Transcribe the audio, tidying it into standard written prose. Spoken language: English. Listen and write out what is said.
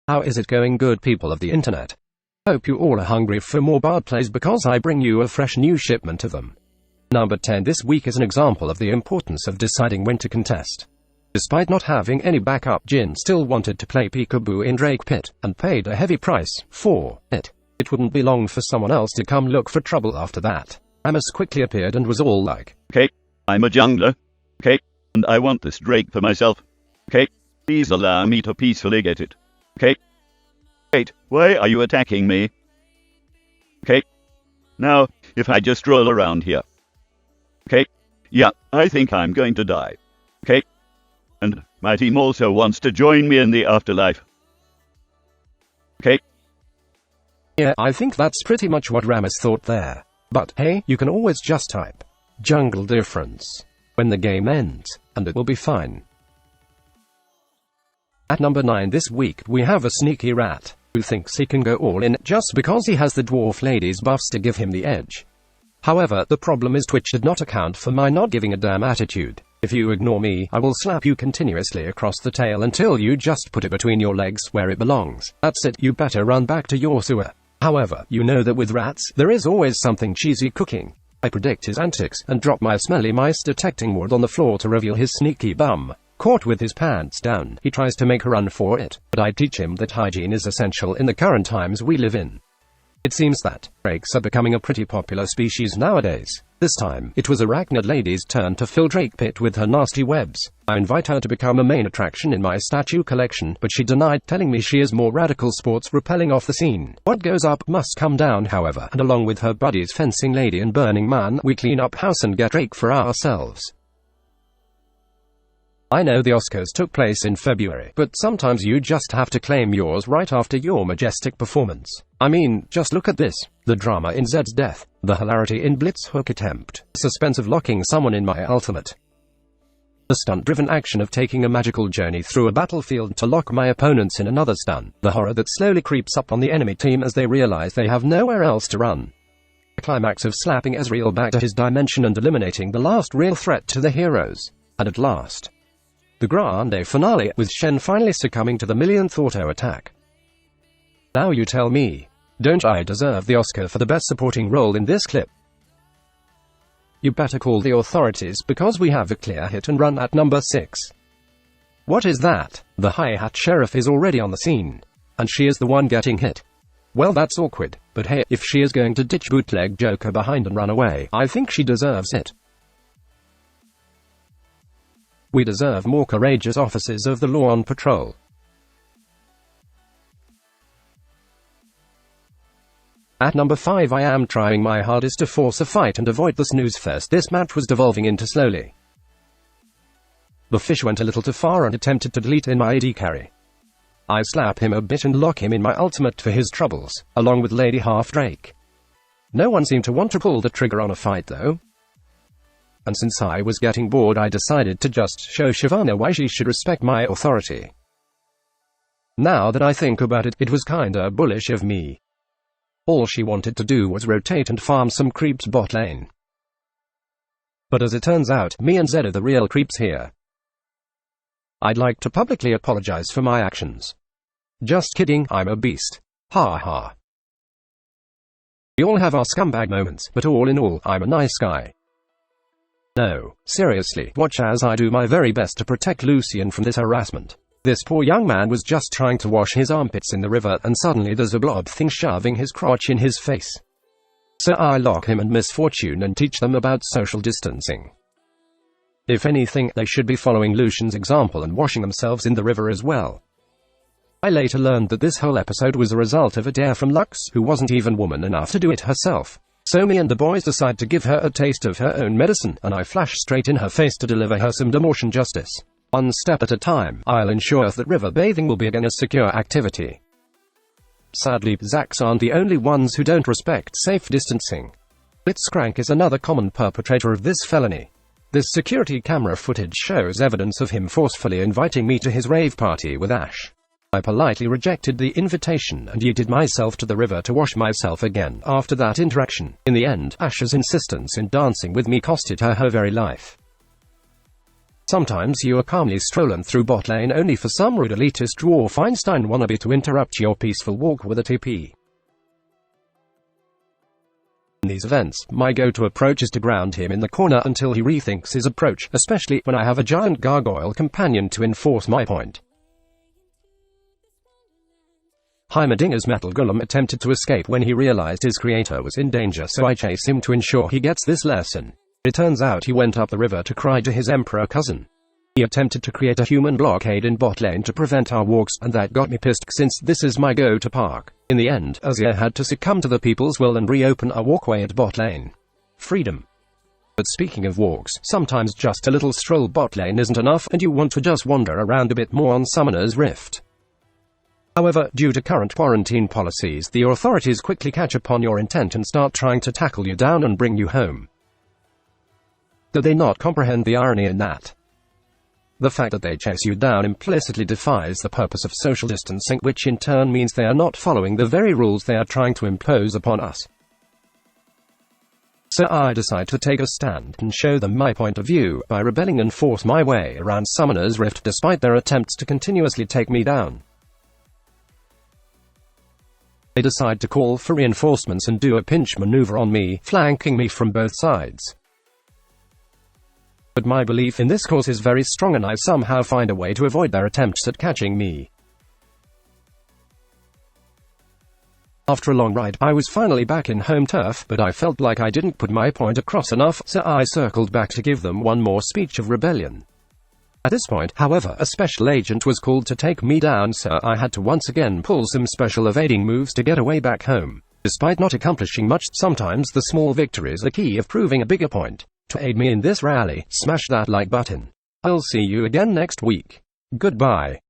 How is it going, good people of the internet? Hope you all are hungry for more bard plays because I bring you a fresh new shipment of them. Number 10 this week is an example of the importance of deciding when to contest. Despite not having any backup, Jin still wanted to play peekaboo in Drake Pit, and paid a heavy price for it. It wouldn't be long for someone else to come look for trouble after that. Rammus quickly appeared and was all like, "Okay, I'm a jungler. Okay, and I want this Drake for myself. Okay, please allow me to peacefully get it. Okay. Wait, why are you attacking me? Okay. Now, if I just roll around here. Okay. Yeah, I think I'm going to die. Okay. And my team also wants to join me in the afterlife. Okay. Yeah, I think that's pretty much what Rammus thought there. But hey, you can always just type jungle difference when the game ends, and it will be fine. At number 9 this week, we have a sneaky rat who thinks he can go all in just because he has the dwarf ladies buffs to give him the edge. However, the problem is Twitch did not account for my not giving a damn attitude. If you ignore me, I will slap you continuously across the tail until you just put it between your legs where it belongs. That's it, you better run back to your sewer. However, you know that with rats, there is always something cheesy cooking. I predict his antics, and drop my smelly mice detecting ward on the floor to reveal his sneaky bum. Caught with his pants down, he tries to make a run for it, but I teach him that hygiene is essential in the current times we live in. It seems that drakes are becoming a pretty popular species nowadays. This time, it was Arachnid Lady's turn to fill Drake Pit with her nasty webs. I invite her to become a main attraction in my statue collection, but she denied, telling me she is more radical sports repelling off the scene. What goes up must come down, however, and along with her buddies Fencing Lady and Burning Man, we clean up house and get Drake for ourselves. I know the Oscars took place in February, but sometimes you just have to claim yours right after your majestic performance. I mean, just look at this. The drama in Zed's death, the hilarity in Blitz's hook attempt, the suspense of locking someone in my ultimate, the stunt-driven action of taking a magical journey through a battlefield to lock my opponents in another stun, the horror that slowly creeps up on the enemy team as they realize they have nowhere else to run, the climax of slapping Ezreal back to his dimension and eliminating the last real threat to the heroes, and at last, the grande finale, with Shen finally succumbing to the millionth auto attack. Now you tell me, don't I deserve the Oscar for the best supporting role in this clip? You better call the authorities because we have a clear hit and run at number 6. What is that? The hi-hat sheriff is already on the scene, and she is the one getting hit. Well, that's awkward, but hey, if she is going to ditch bootleg Joker behind and run away, I think she deserves it. We deserve more courageous officers of the law on patrol. At number 5 I am trying my hardest to force a fight and avoid the snooze fest this match was devolving into slowly. The fish went a little too far and attempted to delete in my AD carry. I slap him a bit and lock him in my ultimate for his troubles, along with Lady Half Drake. No one seemed to want to pull the trigger on a fight though. And since I was getting bored, I decided to just show Shyvana why she should respect my authority. Now that I think about it, it was kinda bullish of me. All she wanted to do was rotate and farm some creeps bot lane. But as it turns out, me and Zed are the real creeps here. I'd like to publicly apologize for my actions. Just kidding, I'm a beast. Ha ha. We all have our scumbag moments, but all in all, I'm a nice guy. No, seriously, watch as I do my very best to protect Lucian from this harassment. This poor young man was just trying to wash his armpits in the river and suddenly there's a blob thing shoving his crotch in his face. So I lock him and Misfortune and teach them about social distancing. If anything, they should be following Lucian's example and washing themselves in the river as well. I later learned that this whole episode was a result of a dare from Lux, who wasn't even woman enough to do it herself. So me and the boys decide to give her a taste of her own medicine, and I flash straight in her face to deliver her some demotion justice. One step at a time, I'll ensure that river bathing will be again a secure activity. Sadly, Zax aren't the only ones who don't respect safe distancing. Blitzcrank is another common perpetrator of this felony. This security camera footage shows evidence of him forcefully inviting me to his rave party with Ash. I politely rejected the invitation and yeeted myself to the river to wash myself again after that interaction. In the end, Ash's insistence in dancing with me costed her her very life. Sometimes you are calmly strolling through bot lane only for some rude elitist dwarf Einstein wannabe to interrupt your peaceful walk with a TP. In these events, my go-to approach is to ground him in the corner until he rethinks his approach, especially when I have a giant gargoyle companion to enforce my point. Heimerdinger's metal golem attempted to escape when he realized his creator was in danger, so I chase him to ensure he gets this lesson. It turns out he went up the river to cry to his emperor cousin. He attempted to create a human blockade in bot lane to prevent our walks, and that got me pissed since this is my go-to park. In the end, Azir had to succumb to the people's will and reopen a walkway at bot lane. Freedom. But speaking of walks, sometimes just a little stroll bot lane isn't enough and you want to just wander around a bit more on Summoner's Rift. However, due to current quarantine policies, the authorities quickly catch upon your intent and start trying to tackle you down and bring you home. Do they not comprehend the irony in that? The fact that they chase you down implicitly defies the purpose of social distancing, which in turn means they are not following the very rules they are trying to impose upon us. So I decide to take a stand and show them my point of view by rebelling and force my way around Summoner's Rift despite their attempts to continuously take me down. They decide to call for reinforcements and do a pinch maneuver on me, flanking me from both sides. But my belief in this course is very strong and I somehow find a way to avoid their attempts at catching me. After a long ride, I was finally back in home turf, but I felt like I didn't put my point across enough, so I circled back to give them one more speech of rebellion. At this point, however, a special agent was called to take me down, so I had to once again pull some special evading moves to get away back home. Despite not accomplishing much, sometimes the small victories are the key of proving a bigger point. To aid me in this rally, smash that like button. I'll see you again next week. Goodbye.